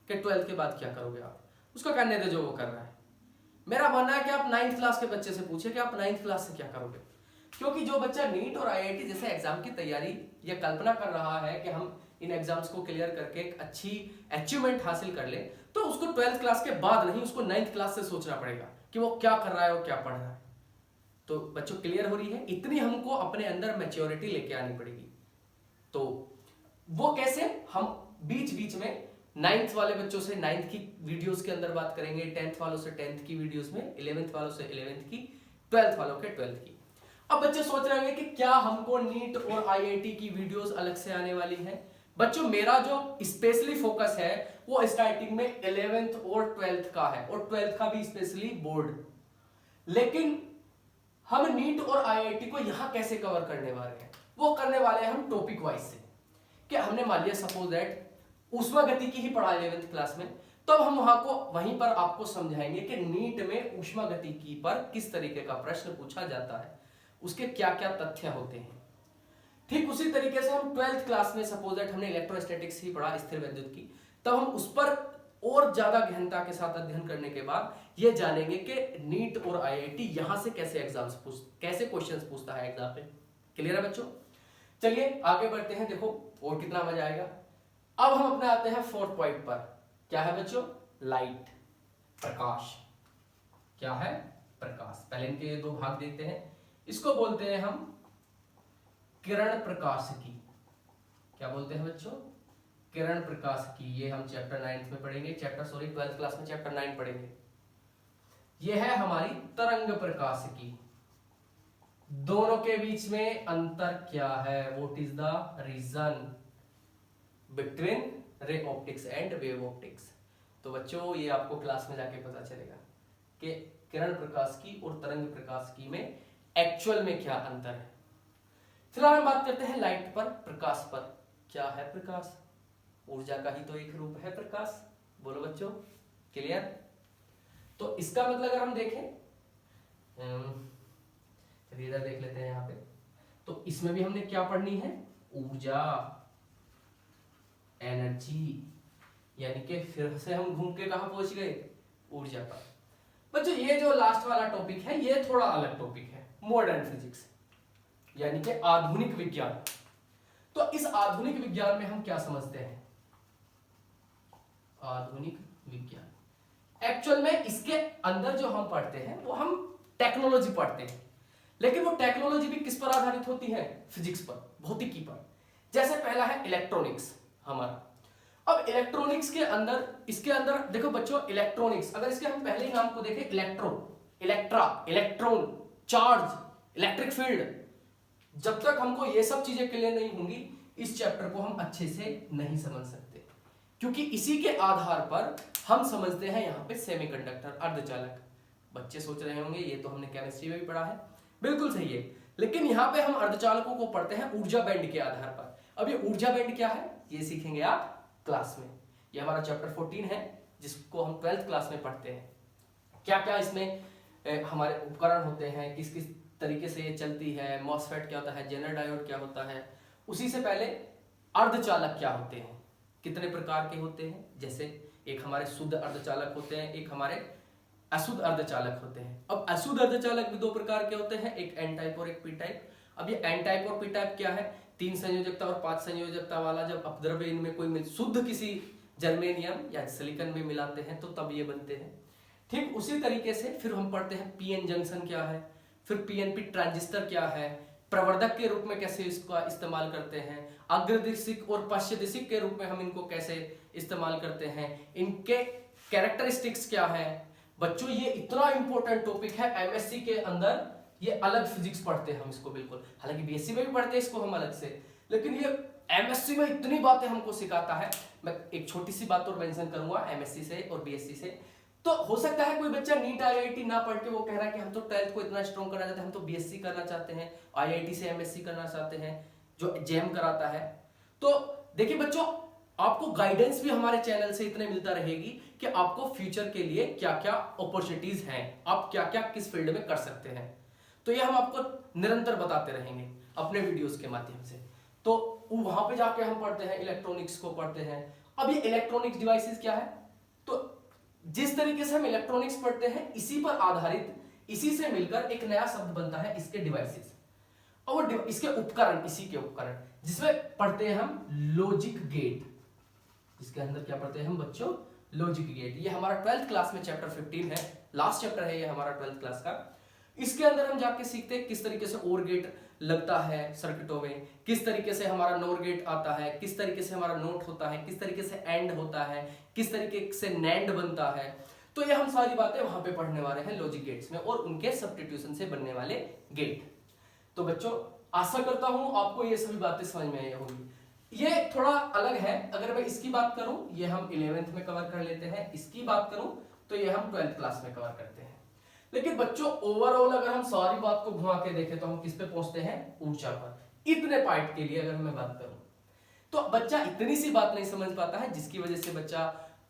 कि 12th के बाद क्या करोगे आप, उसको करने दे जो वो कर रहा है। मेरा मानना है कि आप 9th क्लास के बच्चे से पूछे कि आप 9th क्लास से क्या करोगे। क्योंकि जो बच्चा नीट और आईआईटी जैसे एग्जाम की तैयारी या कल्पना कर रहा है कि हम इन एग्जाम्स को क्लियर करके एक अच्छी अचीवमेंट हासिल कर ले, तो उसको 12th क्लास के बाद नहीं, उसको 9th क्लास से सोचना पड़ेगा कि वो क्या कर रहा है और क्या पढ़ रहा है। तो बच्चों क्लियर हो रही है, इतनी हमको अपने अंदर मैच्योरिटी लेके आनी पड़ेगी। तो वो कैसे, हम बीच बीच में 9th वाले बच्चों से 9th की वीडियोस के अंदर बात करेंगे, 10th वालों से 10th की वीडियोस में, 11th वालों से 11th की, 12th वालों के 12th की। अब बच्चे सोच रहे होंगे कि क्या हमको नीट और आईआईटी की वीडियोस अलग से आने वाली हैं। बच्चों मेरा जो स्पेशली फोकस है वो स्टार्टिंग में 11th और 12th का है, और 12th का भी स्पेशली बोर्ड। लेकिन हम नीट और आईआईटी को यहां कैसे कवर करने वाले हैं, वो करने वाले हैं हम टॉपिक वाइज से। कि हमने मान लिया सपोज दैट ऊष्मा गति की ही पढ़ा 11th क्लास में, तो हम वहीं पर आपको समझाएंगे कि नीट में ऊष्मा गति की पर किस तरीके का प्रश्न पूछा जाता है, उसके क्या क्या तथ्य होते हैं। ठीक उसी तरीके से हम 12th क्लास में सपोज दैट हमने इलेक्ट्रोस्टैटिक्स ही पढ़ा, स्थिर विद्युत की, तब हम उस पर और ज्यादा गहनता के साथ अध्ययन करने के बाद ये जानेंगे कि नीट और आईआईटी यहां से कैसे कैसे क्वेश्चंस पूछता है एग्जाम पे। क्लियर है बच्चों? चलिए आगे बढ़ते हैं, देखो और कितना मजा आएगा। अब हम अपने आते हैं 4th पॉइंट पर। क्या है बच्चों? लाइट, प्रकाश। क्या है? प्रकाश। पहले इनके दो भाग देखते हैं। इसको बोलते हैं हम किरण प्रकाशिकी। क्या बोलते हैं बच्चों? किरण प्रकाशिकी। ये हम चैप्टर 9th में पढ़ेंगे, 12th क्लास में चैप्टर 9 पढ़ेंगे। ये है हमारी तरंग प्रकाशिकी। दोनों के बीच में अंतर क्या है? What is the region between ray optics and wave optics? तो बच्चों ये आपको क्लास में जाके पता चलेगा कि किरण प्रकाशिकी और तरंग प्रकाशिकी में एक्चुअल में क्या अंतर है। फिलहाल हम बात करते हैं लाइट पर, प्रकाश पर। क्या है प्रकाश? ऊर्जा का ही तो एक रूप है प्रकाश। बोलो बच्चों, क्लियर? तो इसका मतलब अगर हम देखें चलिए इधर देख लेते हैं यहाँ पे। तो इसमें भी हमने क्या पढ़नी है, ऊर्जा, एनर्जी, यानी कि फिर से हम घूम के कहां पहुंच गए, ऊर्जा पर। बच्चों ये जो लास्ट वाला टॉपिक है ये थोड़ा अलग टॉपिक है, मॉडर्न फिजिक्स यानी कि आधुनिक विज्ञान। तो इस आधुनिक विज्ञान में हम क्या समझते हैं, आधुनिक विज्ञान एक्चुअल में इसके अंदर जो हम पढ़ते हैं वो हम टेक्नोलॉजी पढ़ते हैं, लेकिन वो टेक्नोलॉजी भी किस पर आधारित होती है, फिजिक्स पर, भौतिकी पर। जैसे पहला है इलेक्ट्रॉनिक्स हमारा। अब इलेक्ट्रॉनिक्स के अंदर, इसके अंदर देखो बच्चों, इलेक्ट्रॉनिक्स अगर इसके हम पहले ही नाम को देखें, electro, Electra, electron, charge, electric field, जब तक हमको ये सब चीजें क्लियर नहीं होंगी इस चैप्टर को हम अच्छे से नहीं समझ सकते, क्योंकि इसी के आधार पर हम समझते हैं यहाँ पे सेमीकंडक्टर, अर्धचालक। बच्चे सोच रहे होंगे ये तो हमने केमिस्ट्री में भी पढ़ा है, बिल्कुल सही है, लेकिन यहाँ पे हम अर्धचालकों को पढ़ते हैं ऊर्जा बैंड के आधार पर। अब ये ऊर्जा बैंड क्या है ये सीखेंगे आप क्लास में। ये हमारा चैप्टर 14 है जिसको हम 12th क्लास में पढ़ते हैं। क्या क्या इसमें हमारे उपकरण होते हैं, किस किस तरीके से ये चलती है, मॉसफेट क्या होता है, जेनर डायोड क्या होता है। उसी से पहले अर्धचालक क्या होते हैं, कितने प्रकार के होते हैं, जैसे एक हमारे शुद्ध अर्धचालक होते हैं, एक हमारे अशुद्ध अर्धचालक होते हैं। अब अशुद्ध अर्धचालक भी दो प्रकार के होते हैं, एक एन टाइप और एक पी टाइप। अब ये एन टाइप और पी टाइप क्या है, 3 संयोजकता और 5 संयोजकता वाला जब अपद्रव्य इनमें कोई शुद्ध किसी जर्मेनियम या सिलिकॉन में मिलाते हैं तो तब ये बनते हैं। ठीक उसी तरीके से फिर हम पढ़ते हैं पीएन जंक्शन क्या है, फिर पीएनपी ट्रांजिस्टर क्या है, प्रवर्धक के रूप में कैसे इसका इस्तेमाल करते हैं, अग्रदिशिक और पश्चिम दिशिक के रूप में हम इनको कैसे इस्तेमाल करते हैं, इनके कैरेक्टरिस्टिक्स क्या है। बच्चों ये इतना इंपॉर्टेंट टॉपिक है, एमएससी के अंदर ये अलग फिजिक्स पढ़ते हैं हम इसको, बिल्कुल, हालांकि बीएससी में भी पढ़ते हैं इसको हम अलग से, लेकिन ये एमएससी में इतनी बातें हमको सिखाता है। मैं एक छोटी सी बात और मेंशन करूंगा एमएससी से और बीएससी से। तो हो सकता है कोई बच्चा नीट आईआईटी ना पढ़ के वो कह रहा है कि हम तो 12th को इतना स्ट्रॉन्ग करना चाहते हैं, हम तो बीएससी करना चाहते हैं, आईआईटी से एमएससी करना चाहते हैं जो जेएम कराता है। तो देखिए बच्चों, आपको गाइडेंस भी हमारे चैनल से इतने मिलता रहेगी कि आपको फ्यूचर के लिए क्या क्या अपॉर्चुनिटीज हैं, आप क्या क्या किस फील्ड में कर सकते हैं, तो ये हम आपको निरंतर बताते रहेंगे अपने वीडियोस के माध्यम से। तो वहां पे जाके हम पढ़ते हैं, इलेक्ट्रॉनिक्स को पढ़ते हैं। अब ये इलेक्ट्रॉनिक्स डिवाइसेस क्या है, तो जिस तरीके से हम इलेक्ट्रॉनिक्स पढ़ते हैं इसी पर आधारित, इसी से मिलकर एक नया शब्द बनता है इसके डिवाइसेस, और इसके उपकरण, इसी के उपकरण, जिसमें पढ़ते हैं हम लॉजिक गेट। इसके अंदर क्या पढ़ते हैं हम बच्चों, लॉजिक गेट। ये हमारा 12th क्लास में चैप्टर 15 है, लास्ट चैप्टर है ये हमारा 12th क्लास का। इसके अंदर हम जाके सीखते हैं किस तरीके से ओर गेट लगता है सर्किटों में, किस तरीके से हमारा नोर गेट आता है, किस तरीके से हमारा नोट होता है, किस तरीके से एंड होता है, किस तरीके से नैंड बनता है। तो ये हम सारी बातें वहां पे पढ़ने वाले हैं लॉजिक गेट्स में और उनके सब्स्टिट्यूशन से बनने वाले गेट। तो बच्चों आशा करता हूं आपको ये सभी बातें समझ में आई होंगी। ये थोड़ा अलग है, अगर मैं इसकी बात करूं ये हम 11th में कवर कर लेते हैं, इसकी बात करूं तो ये हम 12th क्लास में कवर करते हैं। लेकिन बच्चों ओवरऑल अगर हम सारी बात को घुमा के देखें तो हम किस पे पहुंचते हैं, ऊर्जा पर। इतने पार्ट के लिए अगर मैं बात करूं तो बच्चा इतनी सी बात नहीं समझ पाता है, जिसकी वजह से बच्चा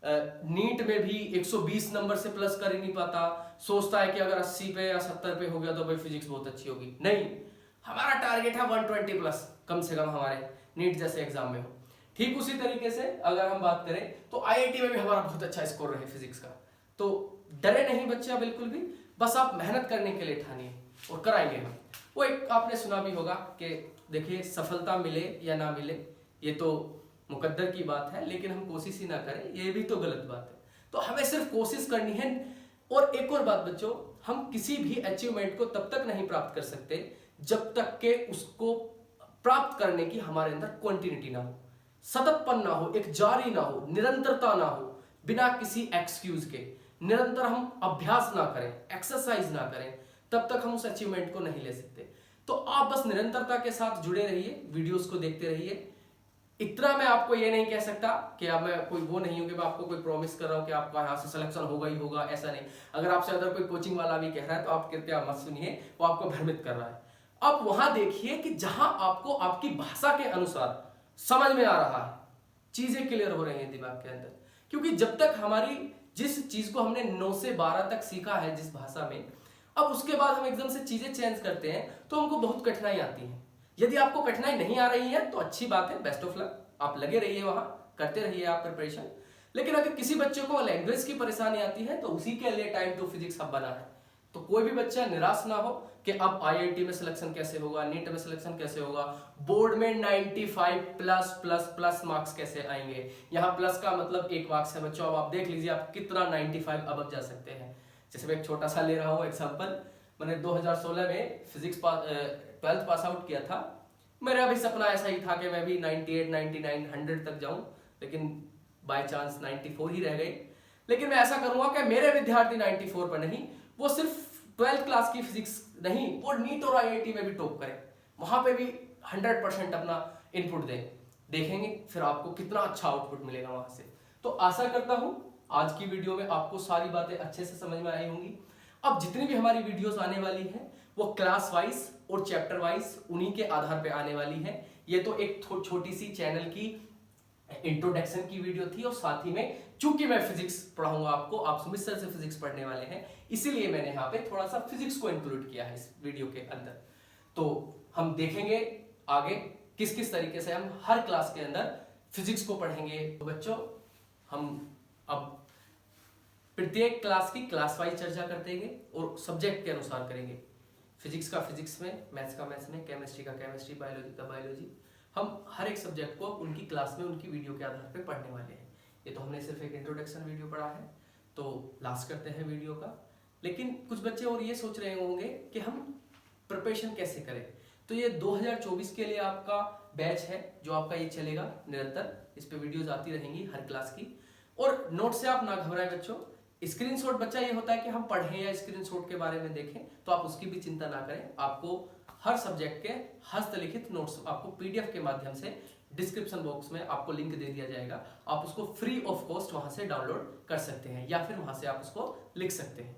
नीट में भी 120 नंबर से प्लस कर ही नहीं पाता, सोचता है कि अगर 80 पे या 70 पे हो गया तो भाई फिजिक्स बहुत अच्छी होगी। नहीं, हमारा टारगेट है 120 प्लस कम से कम हमारे नीट जैसे एग्जाम में हो। ठीक उसी तरीके से अगर हम बात करें तो आईआईटी में भी हमारा बहुत अच्छा स्कोर रहे फिजिक्स का। तो डरे नहीं बच्चा बिल्कुल भी, बस आप मेहनत करने के लिए ठानिए और कराएंगे हम। वो एक आपने सुना भी होगा कि देखिए सफलता मिले या ना मिले ये तो मुकद्दर की बात है, लेकिन हम कोशिश ही ना करें ये भी तो गलत बात है। तो हमें सिर्फ कोशिश करनी है। और एक और बात बच्चों, हम किसी भी अचीवमेंट को तब तक नहीं प्राप्त कर सकते जब तक के उसको प्राप्त करने की हमारे अंदर कंटिन्यूटी ना हो, सततपन ना हो, एक जारी ना हो, निरंतरता ना हो, बिना किसी एक्सक्यूज के निरंतर हम अभ्यास ना करें, एक्सरसाइज ना करें, तब तक हम उस अचीवमेंट को नहीं ले सकते। तो आप बस निरंतरता के साथ जुड़े रहिए, वीडियोस को देखते रहिए। इतना मैं आपको ये नहीं कह सकता कि अब मैं कोई वो नहीं हूं कि मैं आपको कोई प्रॉमिस कर रहा हूं कि आपका यहाँ से सिलेक्शन होगा ही होगा, ऐसा नहीं। अगर आपसे अगर कोई कोचिंग वाला भी कह रहा है तो आप कृपया मत सुनिए, वो आपको भ्रमित कर रहा है। आप वहां देखिए कि जहां आपको आपकी भाषा के अनुसार समझ में आ रहा है, चीजें क्लियर हो रही हैं दिमाग के अंदर। क्योंकि जब तक हमारी जिस चीज को हमने 9 से 12 तक सीखा है जिस भाषा में, अब उसके बाद हम एकदम से चीजें चेंज करते हैं तो हमको बहुत कठिनाई आती है। यदि आपको कठिनाई नहीं आ रही है तो अच्छी बात है, बेस्ट ऑफ लक, आप लगे रहिए, वहां करते रहिए आप प्रिपरेशन। लेकिन अगर किसी बच्चे को लैंग्वेज की परेशानी आती है तो उसी के लिए टाइम टू फिजिक्स हब बना है। तो कोई भी बच्चा निराश ना हो कि अब आईआईटी में सिलेक्शन कैसे होगा, नीट में सिलेक्शन कैसे होगा, बोर्ड में 95 प्लस प्लस प्लस मार्क्स कैसे आएंगे। यहाँ प्लस का मतलब 1 मार्क्स है बच्चों। अब आप देख लीजिए आप कितना 95 अब जा सकते हैं। जैसे मैं एक छोटा सा ले रहा हूँ एग्जाम्पल, मैंने 2016 में फिजिक्स 12th पास आउट किया था। मेरा भी सपना ऐसा ही था कि मैं भी 98, 99, 100 तक जाऊं, लेकिन बाय चांस 94 ही रह गई। लेकिन मैं ऐसा करूंगा कि मेरे विद्यार्थी 94 पर नहीं, वो सिर्फ 12th क्लास की फिजिक्स नहीं, वो नीट और आईआईटी में भी टॉप करें, वहां पे भी 100% अपना इनपुट दें। देखेंगे फिर आपको कितना अच्छा आउटपुट मिलेगा वहां से। तो आशा करता हूं आज की वीडियो में आपको सारी बातें अच्छे से समझ में आई होंगी। अब जितनी भी हमारी वीडियोस आने वाली हैं वो क्लास वाइज और चैप्टर वाइज उन्हीं के आधार पे आने वाली है। ये तो एक छोटी सी चैनल की इंट्रोडक्शन की वीडियो थी, और साथ ही में चूंकि मैं फिजिक्स पढ़ाऊंगा आपको, आप सुमित सर से फिजिक्स पढ़ने वाले हैं, इसीलिए मैंने यहाँ पे थोड़ा सा फिजिक्स को इंक्लूड किया है इस वीडियो के अंदर। तो हम देखेंगे आगे किस किस तरीके से हम हर क्लास के अंदर फिजिक्स को पढ़ेंगे। तो बच्चों हम अब प्रत्येक क्लास की क्लास वाइज चर्चा करेंगे और सब्जेक्ट के अनुसार करेंगे। फिजिक्स का फिजिक्स में, मैथ्स का मैथ्स में, केमिस्ट्री का केमिस्ट्री, बायोलॉजी का बायोलॉजी, हम हर एक सब्जेक्ट को उनकी क्लास में उनकी वीडियो के आधार पे पढ़ने वाले हैं। ये तो हमने सिर्फ एक इंट्रोडक्शन वीडियो पढ़ा है, तो लास्ट करते हैं वीडियो का। लेकिन कुछ बच्चे और ये सोच रहे होंगे कि हम प्रिपरेशन कैसे करें। तो ये 2024 के लिए आपका बैच है जो आपका ये चलेगा निरंतर, इस पे वीडियोज आती रहेंगी हर क्लास की। और नोट से आप ना घबराएं बच्चों, स्क्रीनशॉट बच्चा ये होता है कि हम पढ़ें या स्क्रीनशॉट के बारे में देखें, तो आप उसकी भी चिंता ना करें। आपको हर सब्जेक्ट के हस्तलिखित नोट्स आपको पीडीएफ के माध्यम से डिस्क्रिप्शन बॉक्स में आपको लिंक दे दिया जाएगा, आप उसको फ्री ऑफ कॉस्ट वहां से डाउनलोड कर सकते हैं या फिर वहां से आप उसको लिख सकते हैं।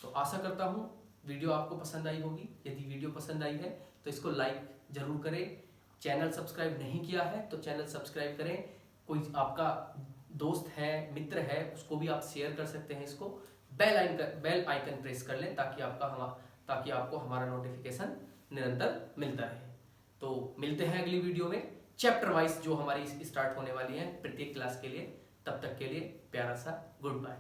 तो आशा करता हूं वीडियो आपको पसंद आई होगी। यदि वीडियो पसंद आई है तो इसको लाइक जरूर करें। चैनल सब्सक्राइब नहीं किया है तो चैनल सब्सक्राइब करें। कोई आपका दोस्त है, मित्र है, उसको भी आप शेयर कर सकते हैं। इसको बेल आइकन प्रेस कर लें ताकि आपको हमारा नोटिफिकेशन निरंतर मिलता रहे। तो मिलते हैं अगली वीडियो में चैप्टर वाइज जो हमारी स्टार्ट होने वाली है प्रत्येक क्लास के लिए। तब तक के लिए प्यारा सा गुड बाय।